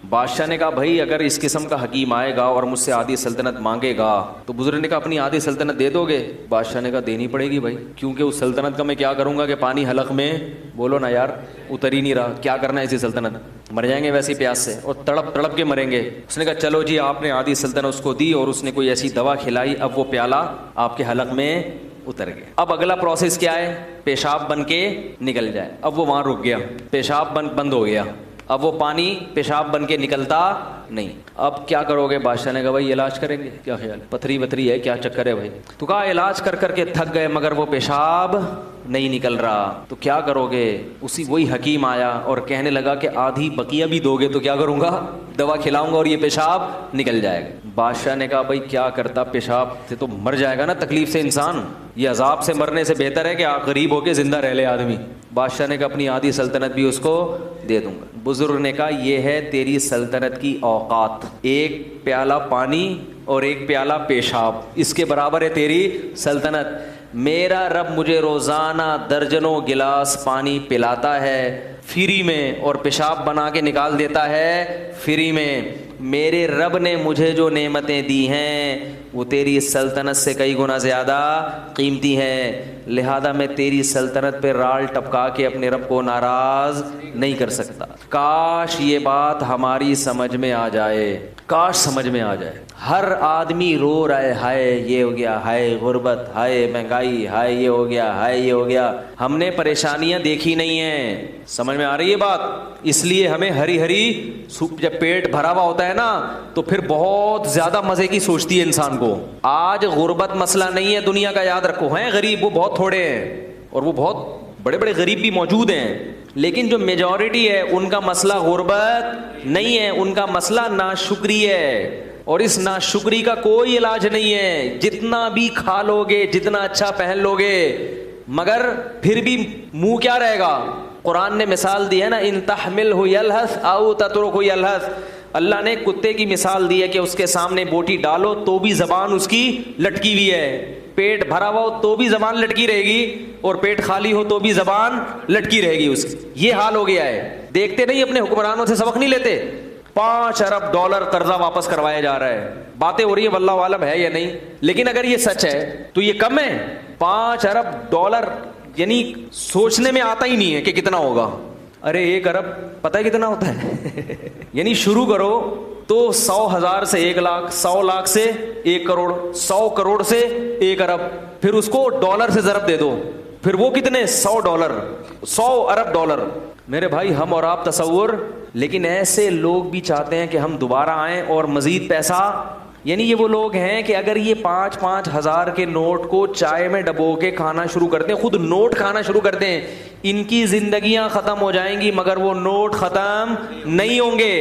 बादशाह ने कहा भाई अगर इस किस्म का हकीम आएगा और मुझसे आधी सल्तनत मांगेगा तो बुजुर्ग ने कहा अपनी आधी सल्तनत दे दोगे? बादशाह ने कहा देनी पड़ेगी भाई, क्योंकि उस सल्तनत का मैं क्या करूंगा कि पानी हलक में, बोलो ना यार, उतर ही नहीं रहा, क्या करना है इसी सल्तनत, मर जाएंगे वैसी प्यास से और तड़प तड़प के मरेंगे। उसने कहा चलो जी, आपने आधी सल्तनत उसको दी और उसने कोई ऐसी दवा खिलाई, अब वो प्याला आपके हलक में उतर गया। अब अगला प्रोसेस क्या है? पेशाब बन के निकल जाए। अब वो वहां रुक गया, पेशाब बंद हो गया, अब वो पानी पेशाब बन के निकलता नहीं। अब क्या करोगे? बादशाह ने कहा भाई इलाज करेंगे, क्या ख्याल है, पथरी वथरी है, क्या चक्कर है भाई? तो कहा इलाज कर करके थक गए मगर वो पेशाब नहीं निकल रहा, तो क्या करोगे? वही हकीम आया और कहने लगा कि आधी बकिया भी दोगे तो क्या करूंगा, दवा खिलाऊंगा और ये पेशाब निकल जाएगा। बादशाह ने कहा भाई क्या करता, पेशाब से तो मर जाएगा ना तकलीफ से इंसान, ये अजाब से मरने से बेहतर है कि आप गरीब होके जिंदा रह ले आदमी। बादशाह ने कहा अपनी आधी सल्तनत भी उसको दे दूंगा। बुजुर्ग ने कहा ये है तेरी सल्तनत की औकात, एक प्याला पानी और एक प्याला पेशाब, इसके बराबर है तेरी सल्तनत। मेरा रब मुझे रोजाना दर्जनों गिलास पानी पिलाता है फ्री में और पेशाब बना के निकाल देता है फ्री में। मेरे रब ने मुझे जो नेमतें दी हैं वो तेरी सल्तनत से कई गुना ज़्यादा कीमती हैं, लिहाजा मैं तेरी सल्तनत पे राल टपका के अपने रब को नाराज़ नहीं कर सकता। काश ये बात हमारी समझ में आ जाए, काश समझ में आ जाए। हर आदमी रो रहा है, हाय ये हो गया, हाय गुर्बत, हाय महंगाई, हाय ये हो गया, हाय ये हो गया। हमने परेशानियां देखी नहीं है, समझ में आ रही है बात? इसलिए हमें हरी हरी सूप, जब पेट भरा हुआ होता है ना तो फिर बहुत ज्यादा मजे की सोचती है इंसान को। आज गुर्बत मसला नहीं है दुनिया का, याद रखो, हैं गरीब वो बहुत थोड़े हैं और वो बहुत बड़े बड़े गरीब भी मौजूद हैं, लेकिन जो मेजॉरिटी है उनका मसला गुर्बत नहीं है, उनका मसला नाशुक्री है। और इस नाशुक्री का कोई इलाज नहीं है, जितना भी खा लोगे, जितना अच्छा पहन लोगे, मगर फिर भी मुंह क्या रहेगा? कुरान ने मिसाल दी है ना, इन तहमिल हु यलहस औ ततरुकहु यलहस। अल्लाह ने कुत्ते की मिसाल दी है कि उसके सामने बोटी डालो तो भी जबान उसकी लटकी हुई है, पेट भरा हुआ हो तो भी जबान लटकी रहेगी और पेट खाली हो तो भी जबान लटकी रहेगी उसकी। ये हाल हो गया है। देखते नहीं अपने हुक्मरानों से सबक नहीं लेते? 5 अरब डॉलर कर्जा वापस करवाया जा रहा है, बातें हो रही है, वल्लाहु आलम है या नहीं, लेकिन अगर ये सच है तो ये कम है? 5 अरब डॉलर यानी सोचने में आता ही नहीं है कि कितना होगा। अरे 1 अरब पता है कितना होता है? यानी शुरू करो तो 100,000 से 1 लाख, 100 लाख से 1 करोड़, 100 करोड़ से 1 अरब, फिर उसको डॉलर से ज़रब दे दो, फिर वो कितने? 100 डॉलर, 100 अरब डॉलर। मेरे भाई हम और आप तसव्वुर, लेकिन ऐसे लोग भी चाहते हैं कि हम दोबारा आएं और मजीद पैसा। यानी ये वो लोग हैं कि अगर ये 5-5 हज़ार के नोट को चाय में डबो के खाना शुरू करते हैं, खुद नोट खाना शुरू करते हैं, इनकी जिंदगियां खत्म हो जाएंगी मगर वो नोट खत्म नहीं होंगे।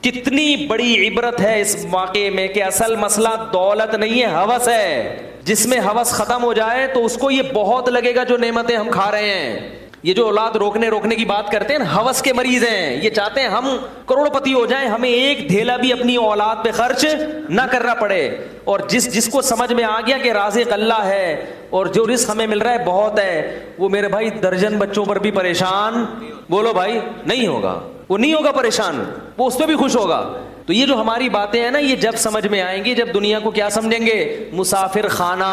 कितनी बड़ी इबरत है इस वाक़े में कि असल मसला दौलत नहीं है, हवस है। जिसमें हवस खत्म हो जाए तो उसको ये बहुत लगेगा जो नेमतें हम खा रहे हैं। ये जो औलाद रोकने की बात करते हैं ना, हवस के मरीज हैं। ये चाहते हैं हम करोड़पति हो जाएं, हमें एक धेला भी अपनी औलाद पे खर्च ना करना पड़े। और जिसको समझ में आ गया कि राज़िक़ अल्लाह है और जो रिस्क हमें मिल रहा है बहुत है, वो मेरे भाई दर्जन बच्चों पर भी परेशान, बोलो भाई, नहीं होगा, वो नहीं होगा परेशान, वो उस पर भी खुश होगा। तो ये जो हमारी बातें हैं ना, ये जब समझ में आएंगी, जब दुनिया को क्या समझेंगे? मुसाफिर खाना,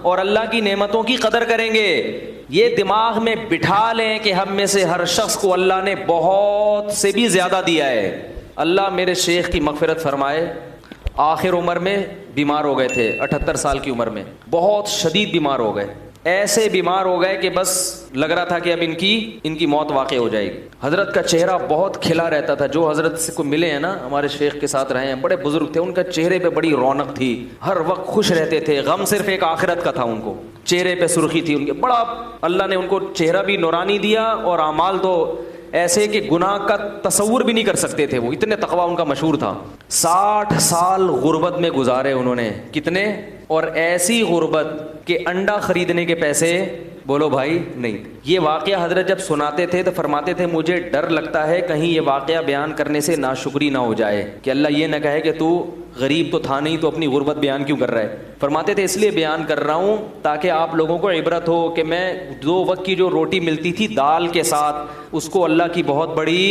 और अल्लाह की नेमतों की कदर करेंगे। ये दिमाग में बिठा लें कि हम में से हर शख्स को अल्लाह ने बहुत से भी ज्यादा दिया है। अल्लाह मेरे शेख की मगफिरत फरमाए, आखिर उम्र में बीमार हो गए थे, 78 साल की उम्र में बहुत शदीद बीमार हो गए। ऐसे बीमार हो गए कि बस लग रहा था कि अब इनकी मौत वाक़ई हो जाएगी। हजरत का चेहरा बहुत खिला रहता था। जो हजरत से को मिले हैं ना, हमारे शेख के साथ रहे हैं, बड़े बुजुर्ग थे, उनका चेहरे पे बड़ी रौनक थी, हर वक्त खुश रहते थे। गम सिर्फ एक आखिरत का था, उनको चेहरे पे सुर्खी थी उनके। बड़ा अल्लाह ने उनको चेहरा भी नूरानी दिया और आमाल तो ऐसे कि गुनाह का तसव्वुर भी नहीं कर सकते थे वो, इतने तकवा उनका मशहूर था। 60 साल गुर्बत में गुजारे उन्होंने। कितने? और ऐसी गुर्बत के अंडा खरीदने के पैसे बोलो भाई नहीं थे। ये वाकया हजरत जब सुनाते थे तो फरमाते थे मुझे डर लगता है कहीं ये वाकया बयान करने से नाशुक्री ना हो जाए, कि अल्लाह ये ना कहे कि तू गरीब तो था नहीं तो अपनी गुर्बत बयान क्यों कर रहा है। फरमाते थे इसलिए बयान कर रहा हूँ ताकि आप लोगों को इबरत हो कि मैं 2 वक्त की जो रोटी मिलती थी दाल के साथ, उसको अल्लाह की बहुत बड़ी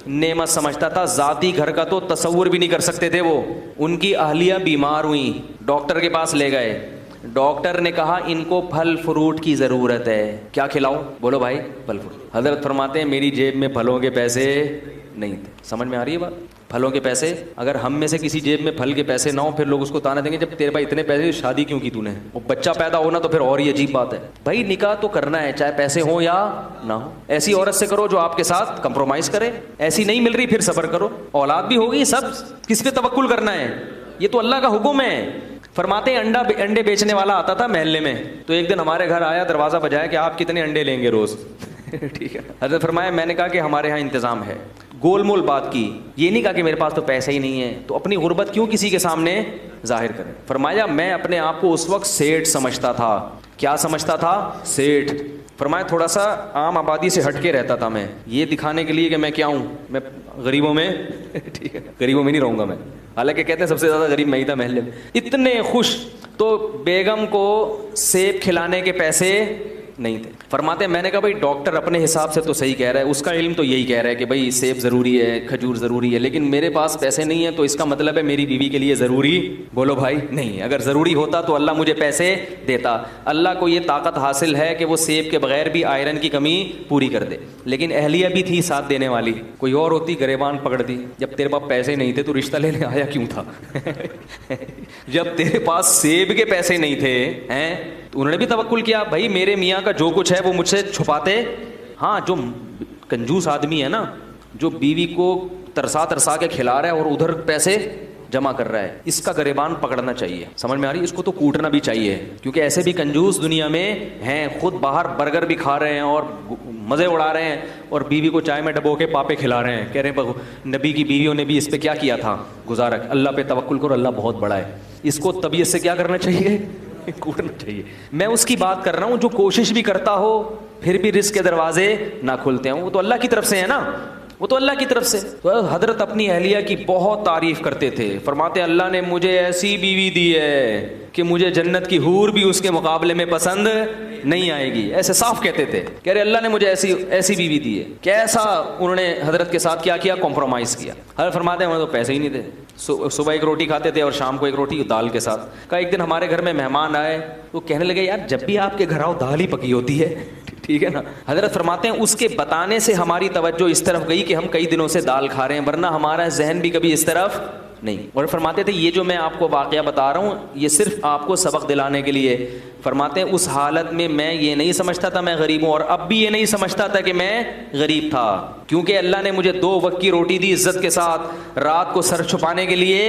नेमत समझता था। ज़ाती घर का तो तसव्वुर भी नहीं कर सकते थे वो। उनकी अहलिया बीमार हुई, डॉक्टर के पास ले गए, डॉक्टर ने कहा इनको फल फ्रूट की ज़रूरत है, क्या खिलाऊं? बोलो भाई फल फ्रूट। हजरत फरमाते हैं मेरी जेब में फलों के पैसे नहीं थे। समझ में आ रही है बात? फलों के पैसे, अगर हम में से किसी जेब में फल के पैसे ना हो फिर लोग उसको ताना देंगे जब तेरे पास इतने पैसे शादी क्यों की तूने, और बच्चा पैदा होना तो फिर और ही अजीब बात है। भाई निकाह तो करना है चाहे पैसे हो या ना हो। ऐसी औरत से करो जो आपके साथ कंप्रोमाइज करे, ऐसी नहीं मिल रही फिर सब्र करो, औलाद भी होगी, सब किस पे तवक्कुल करना है, ये तो अल्लाह का हुक्म है। फरमाते हैं अंडे बेचने वाला आता था महल्ले में, तो एक दिन हमारे घर आया, दरवाजा बजाया कि आप कितने अंडे लेंगे रोज? ठीक है। हजरत फरमाया मैंने कहा कि हमारे यहाँ इंतजाम है। गोल मोल बात की, ये नहीं कहा कि मेरे पास तो पैसा ही नहीं है, तो अपनी गुर्बत क्यों किसी के सामने जाहिर करें। फरमाया मैं अपने आप को उस वक्त सेठ समझता था। क्या समझता था? सेठ। फरमाया थोड़ा सा आम आबादी से हटके रहता था मैं, ये दिखाने के लिए कि मैं क्या हूँ, मैं गरीबों में ठीक है, गरीबों में नहीं रहूंगा मैं। हालांकि कहते हैं सबसे ज्यादा गरीब मैं ही था महल्ले में। इतने खुश, तो बेगम को सेब खिलाने के पैसे नहीं थे। फरमाते हैं मैंने कहा भाई डॉक्टर अपने हिसाब से तो सही कह रहा है, उसका इल्म तो यही कह रहा है कि भाई सेब ज़रूरी है, खजूर ज़रूरी है, लेकिन मेरे पास पैसे नहीं है, तो इसका मतलब है मेरी बीवी के लिए ज़रूरी, बोलो भाई नहीं। अगर ज़रूरी होता तो अल्लाह मुझे पैसे देता। अल्लाह को ये ताकत हासिल है कि वो सेब के बगैर भी आयरन की कमी पूरी कर दे, लेकिन अहलिया भी थी साथ देने वाली। कोई और होती गरेबान पकड़ दी, जब तेरे पास पैसे नहीं थे तो रिश्ता लेने आया क्यों था जब तेरे पास सेब के पैसे नहीं थे हैं, तो उन्होंने भी तवक्कुल किया, भाई मेरे मियाँ का जो कुछ है वो मुझसे छुपाते। हाँ, जो कंजूस आदमी है ना, जो बीवी को तरसा तरसा के खिला रहा है और उधर पैसे जमा कर रहा है, इसका गरेबान पकड़ना चाहिए। समझ में आ रही है? इसको तो कूटना भी चाहिए, क्योंकि ऐसे भी कंजूस दुनिया में हैं, खुद बाहर बर्गर भी खा रहे हैं और मज़े उड़ा रहे हैं, और बीवी को चाय में डबो के पापे खिला रहे हैं, कह रहे हैं नबी की बीवियों ने भी इस पे क्या किया था, गुजारा। अल्लाह पे तवक्कुल करो, अल्लाह बहुत बड़ा है। इसको तबीयत से क्या करना चाहिए? कूटना चाहिए। मैं उसकी बात कर रहा हूँ जो कोशिश भी करता हो फिर भी रिस्क के दरवाजे ना खुलते हैं, वो तो अल्लाह की तरफ से है ना, वो तो अल्लाह की तरफ से। तो हजरत अपनी अहलिया की बहुत तारीफ करते थे। फरमाते अल्लाह ने मुझे ऐसी बीवी दी है कि मुझे जन्नत की हूर भी उसके मुकाबले में पसंद नहीं आएगी, ऐसे साफ कहते थे। कह रहे अल्लाह ने मुझे ऐसी बीवी दी है। कैसा उन्होंने हजरत के साथ क्या किया? कॉम्प्रोमाइज किया। हजरत फरमाते हैं तो पैसे ही नहीं थे, सुबह एक रोटी खाते थे और शाम को एक रोटी दाल के साथ। का एक दिन हमारे घर में मेहमान आए तो कहने लगे यार जब भी आपके घर आओ दाल ही पकी होती है, ठीक है ना। हजरत फरमाते हैं उसके बताने से हमारी तवज्जो इस तरफ गई कि हम कई दिनों से दाल खा रहे हैं, वरना हमारा जहन भी कभी इस तरफ नहीं। और फरमाते थे ये जो मैं आपको वाकया बता रहा हूँ ये सिर्फ आपको सबक दिलाने के लिए। फरमाते हैं उस हालत में मैं ये नहीं समझता था मैं गरीब हूँ, और अब भी ये नहीं समझता था कि मैं गरीब था, क्योंकि अल्लाह ने मुझे 2 वक्त की रोटी दी इज्जत के साथ, रात को सर छुपाने के लिए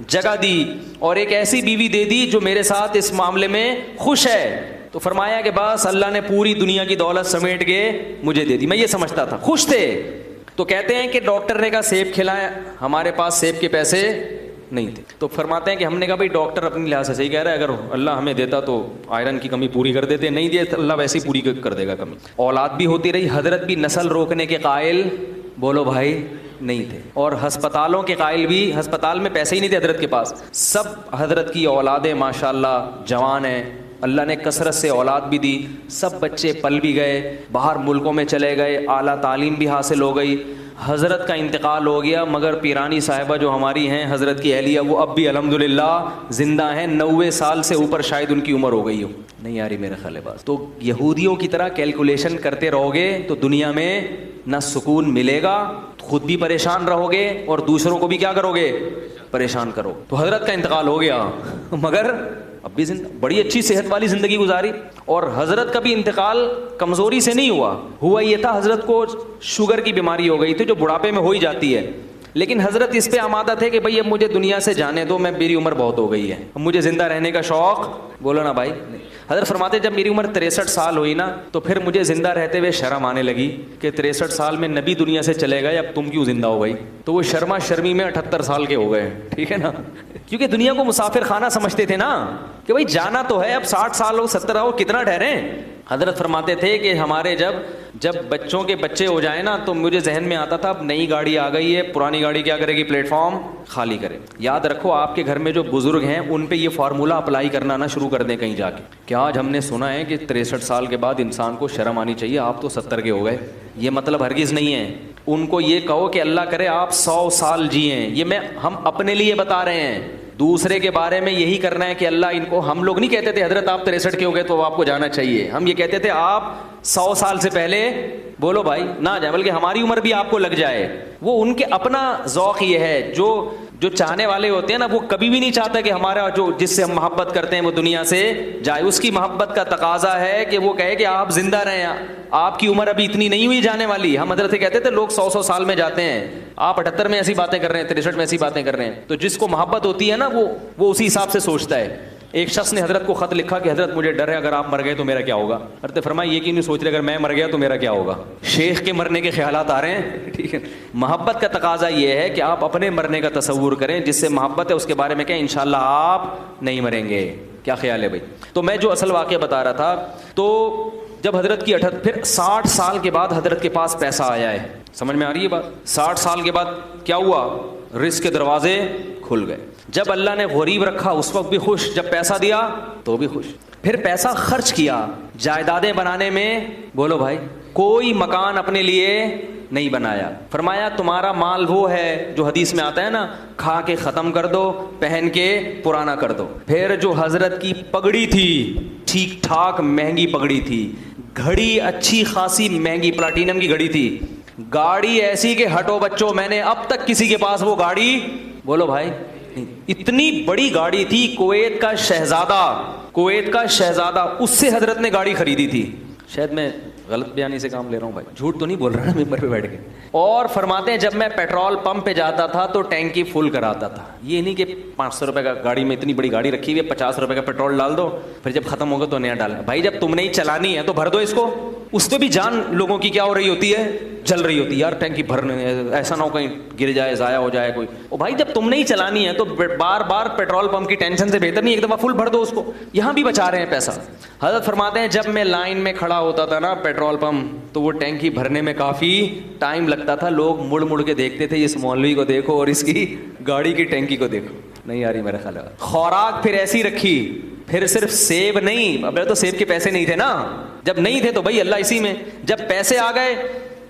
जगह दी, और एक ऐसी बीवी दे दी जो मेरे साथ इस मामले में खुश है। तो फरमाया कि बस अल्लाह ने पूरी दुनिया की दौलत समेट के मुझे दे दी। मैं ये समझता था, खुश थे। तो कहते हैं कि डॉक्टर ने कहा सेब खिलाया, हमारे पास सेब के पैसे नहीं थे। तो फरमाते हैं कि हमने कहा भाई डॉक्टर अपनी लिहाज से सही कह रहा है, अगर अल्लाह हमें देता तो आयरन की कमी पूरी कर देते, नहीं दिए अल्लाह वैसे ही पूरी कर देगा कमी। औलाद भी होती रही। हजरत भी नस्ल रोकने के कायल, बोलो भाई नहीं थे, और हस्पतालों के कायल भी, हस्पताल में पैसे ही नहीं थे हजरत के पास। सब हजरत की औलादें माशाल्लाह जवान हैं, अल्लाह ने कसरत से औलाद भी दी, सब बच्चे पल भी गए, बाहर मुल्कों में चले गए, आला तालीम भी हासिल हो गई। हज़रत का इंतकाल हो गया, मगर पीरानी साहिबा जो हमारी हैं हज़रत की अहलिया, वो अब भी अल्हम्दुलिल्लाह ज़िंदा हैं। 90 साल से ऊपर शायद उनकी उम्र हो गई हो, नहीं आ रही मेरा ख्याल है बात। तो यहूदियों की तरह कैलकुलेशन करते रहोगे तो दुनिया में ना सुकून मिलेगा, खुद भी परेशान रहोगे और दूसरों को भी क्या करोगे? परेशान करो। तो हज़रत का इंतकाल हो गया, मगर अब भी बड़ी अच्छी सेहत वाली ज़िंदगी गुजारी। और हज़रत का भी इंतकाल कमज़ोरी से नहीं हुआ ये था हज़रत को शुगर की बीमारी हो गई थी, जो बुढ़ापे में हो ही जाती है। लेकिन हज़रत इस पे आमादा थे कि भाई अब मुझे दुनिया से जाने दो, मैं मेरी उम्र बहुत हो गई है, अब मुझे ज़िंदा रहने का शौक़, बोलो ना भाई। हज़रत फरमाते जब मेरी उम्र 63 साल हुई ना, तो फिर मुझे ज़िंदा रहते हुए शर्म आने लगी कि 63 साल में नबी दुनिया से चले गए, अब तुम क्यों ज़िंदा हो भाई। तो वो शर्मा शर्मी में 78 साल के हो गए, ठीक है ना, क्योंकि दुनिया को मुसाफिर खाना समझते थे ना, कि भाई जाना तो है, अब 60 साल हो 70 हो कितना ठहरे। हजरत फरमाते थे कि हमारे जब बच्चों के बच्चे हो जाए ना, तो मुझे जहन में आता था अब नई गाड़ी आ गई है, पुरानी गाड़ी क्या करेगी, प्लेटफॉर्म खाली करे। याद रखो आपके घर में जो बुजुर्ग हैं उन पे ये फार्मूला अप्लाई करना ना शुरू कर दें कहीं जाके। क्या आज हमने सुना है कि 63 साल के बाद इंसान को शर्म आनी चाहिए, आप तो 70 के हो गए। ये मतलब हरगिज़ नहीं है। उनको ये कहो कि अल्लाह करे आप 100 साल जिए। ये हम अपने लिए बता रहे हैं, दूसरे के बारे में यही करना है कि अल्लाह इनको, हम लोग नहीं कहते थे हजरत आप 63 के हो गए तो आपको जाना चाहिए। हम ये कहते थे आप 100 साल से पहले बोलो भाई ना जाए, बल्कि हमारी उम्र भी आपको लग जाए। वो उनके अपना ज़ौक़ ये है। जो चाहने वाले होते हैं ना, वो कभी भी नहीं चाहता कि हमारा जो जिससे हम मोहब्बत करते हैं वो दुनिया से जाए। उसकी मोहब्बत का तकाजा है कि वो कहे कि आप जिंदा रहें, आपकी उम्र अभी इतनी नहीं हुई जाने वाली। हम हजरत से कहते थे लोग 100 साल में जाते हैं, आप 78 में ऐसी बातें कर रहे हैं, 63 में ऐसी बातें कर रहे हैं। तो जिसको मोहब्बत होती है ना, वो उसी हिसाब से सोचता है। एक शख्स ने हजरत को खत लिखा कि हजरत मुझे डर है अगर आप मर गए तो मेरा क्या होगा। हजरत फरमाया ये क्यों नहीं सोच रहे अगर मैं मर गया तो मेरा क्या होगा। शेख के मरने के ख्यालात आ रहे हैं, ठीक है। मोहब्बत का तकाजा ये है कि आप अपने मरने का तसव्वुर करें, जिससे मोहब्बत है उसके बारे में कहें इंशाल्लाह आप नहीं मरेंगे। क्या ख्याल है भाई। तो मैं जो असल वाक़या बता रहा था, तो जब हजरत की फिर 60 साल के बाद हजरत के पास पैसा आया है। समझ में आ रही है बात। 60 साल के बाद क्या हुआ, रिस्क के दरवाजे खुल गए। जब अल्लाह ने गरीब रखा उस वक्त भी खुश, जब पैसा दिया तो भी खुश। फिर पैसा खर्च किया जायदादें बनाने में, बोलो भाई, कोई मकान अपने लिए नहीं बनाया। फरमाया तुम्हारा माल वो है जो हदीस में आता है ना, खा के ख़त्म कर दो, पहन के पुराना कर दो। फिर जो हजरत की पगड़ी थी, ठीक ठाक महंगी पगड़ी थी, घड़ी अच्छी खासी महंगी प्लाटीनम की घड़ी थी, गाड़ी ऐसी कि हटो बच्चों, मैंने अब तक किसी के पास वो गाड़ी, बोलो भाई, इतनी बड़ी गाड़ी थी। कुवैत का शहजादा उससे हजरत ने गाड़ी खरीदी थी। शायद मैं गलत बयानी से काम ले रहा हूँ भाई, झूठ तो नहीं बोल रहा ना मिंबर पे बैठ के। और फरमाते हैं जब मैं पेट्रोल पंप पे जाता था तो टैंकी फुल कराता था। ये नहीं कि 500 रुपए का गाड़ी में, इतनी बड़ी गाड़ी रखी हुई है, 50 रुपए का पेट्रोल डाल दो, फिर जब खत्म होगा तो नया डालना। भाई जब तुमने ही चलानी है तो भर दो इसको। उस पर भी जान लोगों की क्या हो रही होती है, जल रही होती है। यार टैंकी भरने, ऐसा ना हो कहीं गिर जाए, ज़ाया हो जाए कोई। ओ भाई जब तुमने ही चलानी है तो बार बार पेट्रोल पंप की टेंशन से बेहतर नहीं एक दफ़ा फुल भर दो उसको। यहाँ भी बचा रहे हैं पैसा। हजरत फरमाते हैं जब मैं लाइन में खड़ा होता था ना पेट्रोल पंप, तो वो टैंकी भरने में काफ़ी टाइम लगता था। लोग मुड़ मुड़ के देखते थे, इस मौलवी को देखो और इसकी गाड़ी की टैंकी को देखो। नहीं आ रही मेरा ख्याल। खुराक फिर ऐसी रखी, फिर सिर्फ सेब नहीं, अब तो सेब के पैसे नहीं थे ना, जब नहीं थे तो भाई अल्लाह इसी में, जब पैसे आ गए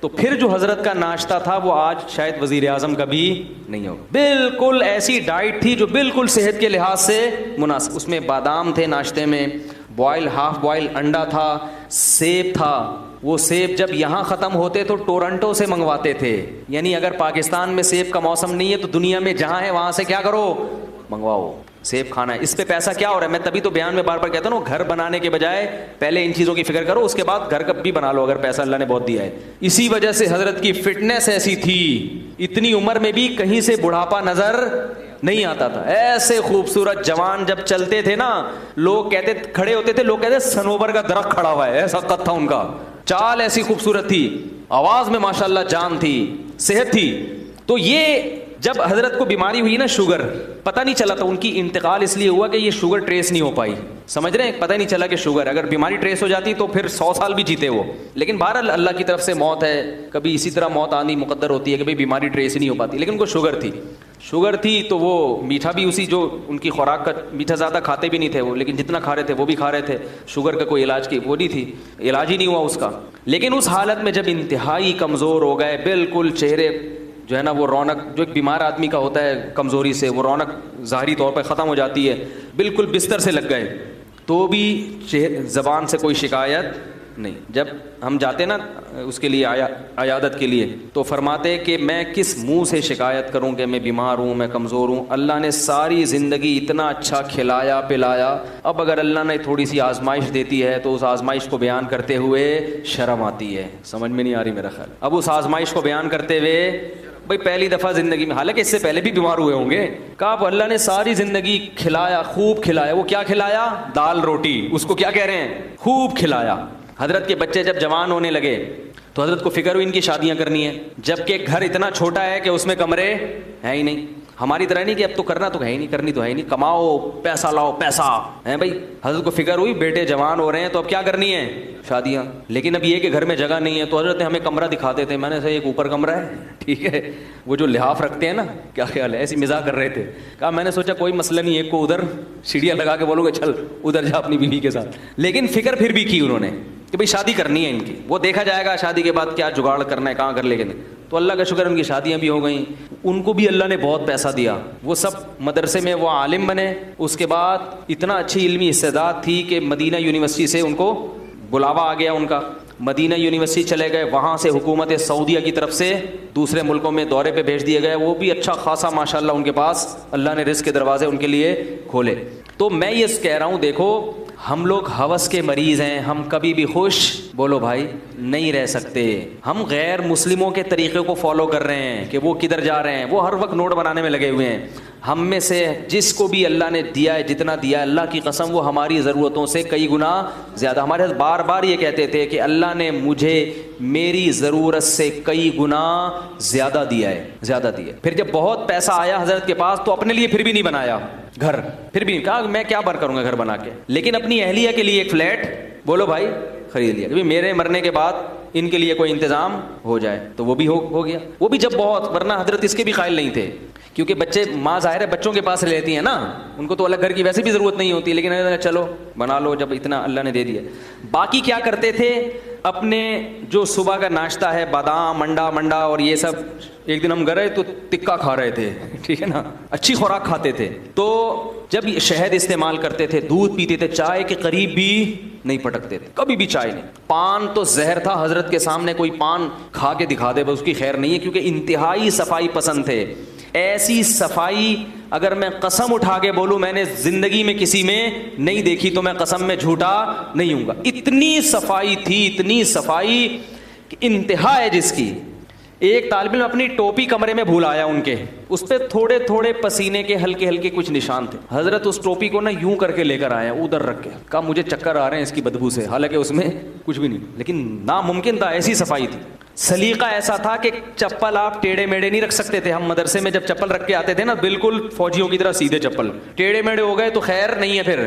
तो फिर जो हजरत का नाश्ता था वो आज शायद वजीर आजम का भी नहीं हो। बिल्कुल ऐसी डाइट थी जो बिल्कुल सेहत के लिहाज से मुनासिब। उसमें बादाम थे नाश्ते में, बॉयल हाफ बॉयल अंडा था, सेब था। वो सेब जब यहाँ ख़त्म होते तो टोरंटो से मंगवाते थे। यानी अगर पाकिस्तान में सेब का मौसम नहीं है तो दुनिया में जहाँ है वहाँ से क्या करो, मंगवाओ, सेब खाना है। इस पे पैसा क्या हो रहा है। मैं तभी तो बयान में बार बार कहता हूँ, घर बनाने के बजाय पहले इन चीज़ों की फिक्र करो, उसके बाद घर भी बना लो अगर पैसा अल्लाह ने बहुत दिया है। इसी वजह से हजरत की फिटनेस ऐसी थी, इतनी उम्र में भी कहीं से बुढ़ापा नजर नहीं आता था। ऐसे खूबसूरत जवान जब चलते थे ना, लोग कहते, खड़े होते थे, लोग कहते सनोबर का दरख्त खड़ा हुआ है, ऐसा कद था उनका। चाल ऐसी खूबसूरत थी, आवाज में माशाल्लाह जान थी, सेहत थी। तो ये जब हजरत को बीमारी हुई ना शुगर, पता नहीं चला था। उनकी इंतकाल इसलिए हुआ कि ये शुगर ट्रेस नहीं हो पाई। समझ रहे हैं, पता ही नहीं चला कि शुगर, अगर बीमारी ट्रेस हो जाती तो फिर 100 साल भी जीते वो। लेकिन बहरहाल अल्लाह की तरफ से मौत है, कभी इसी तरह मौत आनी मुकद्दर होती है कि भाई बीमारी ट्रेस ही नहीं हो पाती। लेकिन उनको शुगर थी तो वो मीठा भी उसी, जो उनकी खुराक का मीठा ज़्यादा खाते भी नहीं थे वो, लेकिन जितना खा रहे थे वो भी खा रहे थे। शुगर का कोई इलाज की वो नहीं थी, इलाज ही नहीं हुआ उसका। लेकिन उस हालत में जब इंतहाई कमज़ोर हो गए, बिल्कुल चेहरे जो है ना वो रौनक, जो एक बीमार आदमी का होता है कमज़ोरी से, वो रौनक ज़ाहरी तौर पर ख़त्म हो जाती है, बिल्कुल बिस्तर से लग गए, तो भी ज़बान से कोई शिकायत नहीं। जब हम जाते ना उसके लिए अयादत के लिए, तो फरमाते कि मैं किस मुंह से शिकायत करूं कि मैं बीमार हूं, मैं कमज़ोर हूं। अल्लाह ने सारी ज़िंदगी इतना अच्छा खिलाया पिलाया, अब अगर अल्लाह ने थोड़ी सी आजमाइश देती है तो उस आजमाइश को बयान करते हुए शर्म आती है। समझ में नहीं आ रही मेरा ख्याल। अब उस आजमाइश को बयान करते हुए, भाई पहली दफ़ा ज़िंदगी में, हालांकि इससे पहले भी बीमार हुए होंगे, कहा अल्लाह ने सारी ज़िंदगी खिलाया, खूब खिलाया। वो क्या खिलाया, दाल रोटी, उसको क्या कह रहे हैं, खूब खिलाया। हजरत के बच्चे जब जवान होने लगे तो हजरत को फिक्र हुई इनकी शादियां करनी है, जबकि घर इतना छोटा है कि उसमें कमरे हैं ही नहीं। हमारी तरह नहीं कि अब तो करना तो है ही नहीं, करनी तो है ही नहीं, कमाओ पैसा लाओ पैसा है भाई। हजरत को फिक्र हुई बेटे जवान हो रहे हैं तो अब क्या करनी है, शादियां। लेकिन अब ये कि घर में जगह नहीं है तो हजरत ने हमें कमरा दिखाते थे। मैंने से एक ऊपर कमरा है, ठीक है, वो जो लिहाफ रखते हैं ना, क्या ख्याल है, ऐसी मजाक कर रहे थे। कहा मैंने सोचा कोई मसला नहीं, एक को उधर सीढ़ियाँ लगा के बोलोगे चल उधर जा अपनी बीवी के साथ। लेकिन फिक्र फिर भी की उन्होंने कि भाई शादी करनी है इनकी, वो देखा जाएगा शादी के बाद क्या जुगाड़ करना है, कहाँ कर लेंगे। तो अल्लाह का शुक्र उनकी शादियां भी हो गई, उनको भी अल्लाह ने बहुत पैसा दिया, वो सब मदरसे में वो आलिम बने। उसके बाद इतना अच्छी इल्मी इस्तेदाद थी कि मदीना यूनिवर्सिटी से उनको बुलावा आ गया उनका, मदीना यूनिवर्सिटी चले गए, वहाँ से हुकूमत सऊदिया की तरफ से दूसरे मुल्कों में दौरे पे भेज दिए गए। वो भी अच्छा खासा माशाल्लाह उनके पास अल्लाह ने रिज़्क़ के दरवाजे उनके लिए खोले। तो मैं ये कह रहा हूँ, देखो हम लोग हवस के मरीज़ हैं, हम कभी भी खुश बोलो भाई नहीं रह सकते। हम गैर मुस्लिमों के तरीक़े को फॉलो कर रहे हैं कि वो किधर जा रहे हैं, वो हर वक्त नोट बनाने में लगे हुए हैं। हम में से जिसको भी अल्लाह ने दिया है, जितना दिया है, अल्लाह की कसम वो हमारी ज़रूरतों से कई गुना ज़्यादा, हमारे बार बार ये कहते थे कि अल्लाह ने मुझे मेरी ज़रूरत से कई गुना ज़्यादा दिया है, ज़्यादा दिया। फिर जब बहुत पैसा आया हज़रत के पास तो अपने लिए फिर भी नहीं बनाया घर, फिर भी कहा मैं क्या बर करूँगा घर बना के, लेकिन अपनी अहलिया के लिए एक फ्लैट बोलो भाई खरीद लिया कि मेरे मरने के बाद इनके लिए कोई इंतज़ाम हो जाए। तो वो भी हो गया, वो भी जब बहुत, वरना हज़रत इसके भी कायल नहीं थे, क्योंकि बच्चे, माँ ज़ाहिर है बच्चों के पास रहती है ना, उनको तो अलग घर की वैसे भी ज़रूरत नहीं होती, लेकिन चलो बना लो जब इतना अल्लाह ने दे दिया। बाकी क्या करते थे, अपने जो सुबह का नाश्ता है, बादाम मंडा और ये सब, एक दिन हम गए तो टिक्का खा रहे थे, ठीक है ना, अच्छी खुराक खाते थे। तो जब शहद इस्तेमाल करते थे, दूध पीते थे, चाय के करीब भी नहीं पटकते थे, कभी भी चाय नहीं। पान तो जहर था, हजरत के सामने कोई पान खा के दिखा दे बस उसकी खैर नहीं है, क्योंकि इंतहाई सफाई पसंद थे। ऐसी सफाई अगर मैं कसम उठा के बोलूं मैंने जिंदगी में किसी में नहीं देखी तो मैं कसम में झूठा नहीं हूंगा। इतनी सफाई थी, इतनी सफाई कि इंतहा है जिसकी। एक तालिब इल्म अपनी टोपी कमरे में भूल आया उनके, उस पर थोड़े थोड़े पसीने के हल्के हल्के कुछ निशान थे। हजरत उस टोपी को ना यूं करके लेकर आया, उधर रख के, कहा मुझे चक्कर आ रहे हैं इसकी बदबू से, हालांकि उसमें कुछ भी नहीं, लेकिन नामुमकिन था, ऐसी सफाई थी। सलीका ऐसा था कि चप्पल आप टेढ़े मेढ़े नहीं रख सकते थे। हम मदरसे में जब चप्पल रख के आते थे ना, बिल्कुल फौजियों की तरह सीधे चप्पल, टेढ़े मेढ़े हो गए तो खैर नहीं है। फिर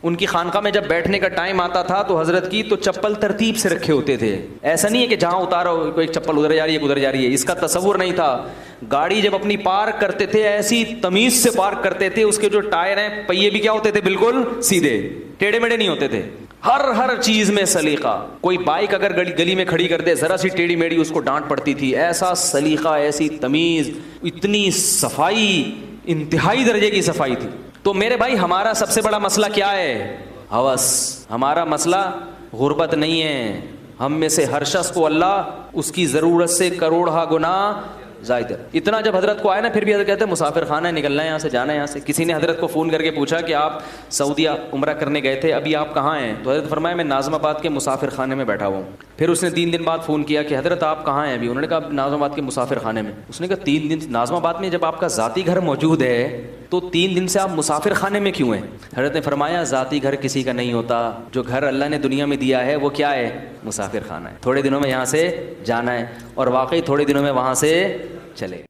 उनकी खानका में जब बैठने का टाइम आता था तो हजरत की तो चप्पल तरतीब से रखे होते थे। ऐसा नहीं है कि जहां उतारो कोई एक चप्पल उधर जा रही है उधर जा रही है, इसका तसव्वुर नहीं था। गाड़ी जब अपनी पार्क करते थे ऐसी तमीज से पार्क करते थे, उसके जो टायर हैं पहिए भी क्या होते थे, बिल्कुल सीधे, टेढ़े मेढ़े नहीं होते थे। हर चीज में सलीका। कोई बाइक अगर गली में खड़ी कर दे, जरा सी टेढ़ी मेढ़ी उसको डांट पड़ती थी। ऐसा सलीका, ऐसी तमीज, इतनी सफाई, इंतहाई दर्जे की सफाई थी। तो मेरे भाई हमारा सबसे बड़ा मसला क्या है, हवस। हमारा मसला गुर्बत नहीं है। हम में से हर शख्स को अल्लाह उसकी जरूरत से करोड़ा गुना ज़ायद। इतना जब हजरत को आया ना, फिर भी हजरत कहते हैं मुसाफिर खाना है, निकलना है यहाँ से, जाना है यहाँ से। किसी ने हजरत को फ़ोन करके पूछा कि आप सऊदिया उम्रा करने गए थे, अभी आप कहाँ हैं? तो हजरत फरमाया मैं नाज़माबाद के मुसाफिर खाने में बैठा हुआ हूँ। फिर उसने 3 दिन बाद फ़ोन किया कि हजरत आप कहाँ हैं अभी? उन्होंने कहा नाज़माबाद के मुसाफिर खाने में। उसने कहा 3 दिन नाज़माबाद में जब आपका ज़ाती घर मौजूद है तो 3 दिन से आप मुसाफिर खाने में क्यों हैं? हजरत ने फरमाया ज़ाती घर किसी का नहीं होता, जो घर अल्लाह ने दुनिया में दिया है वो क्या है? मुसाफिर खाना है। थोड़े दिनों में यहाँ से जाना है, और वाकई थोड़े दिनों में वहाँ से चले।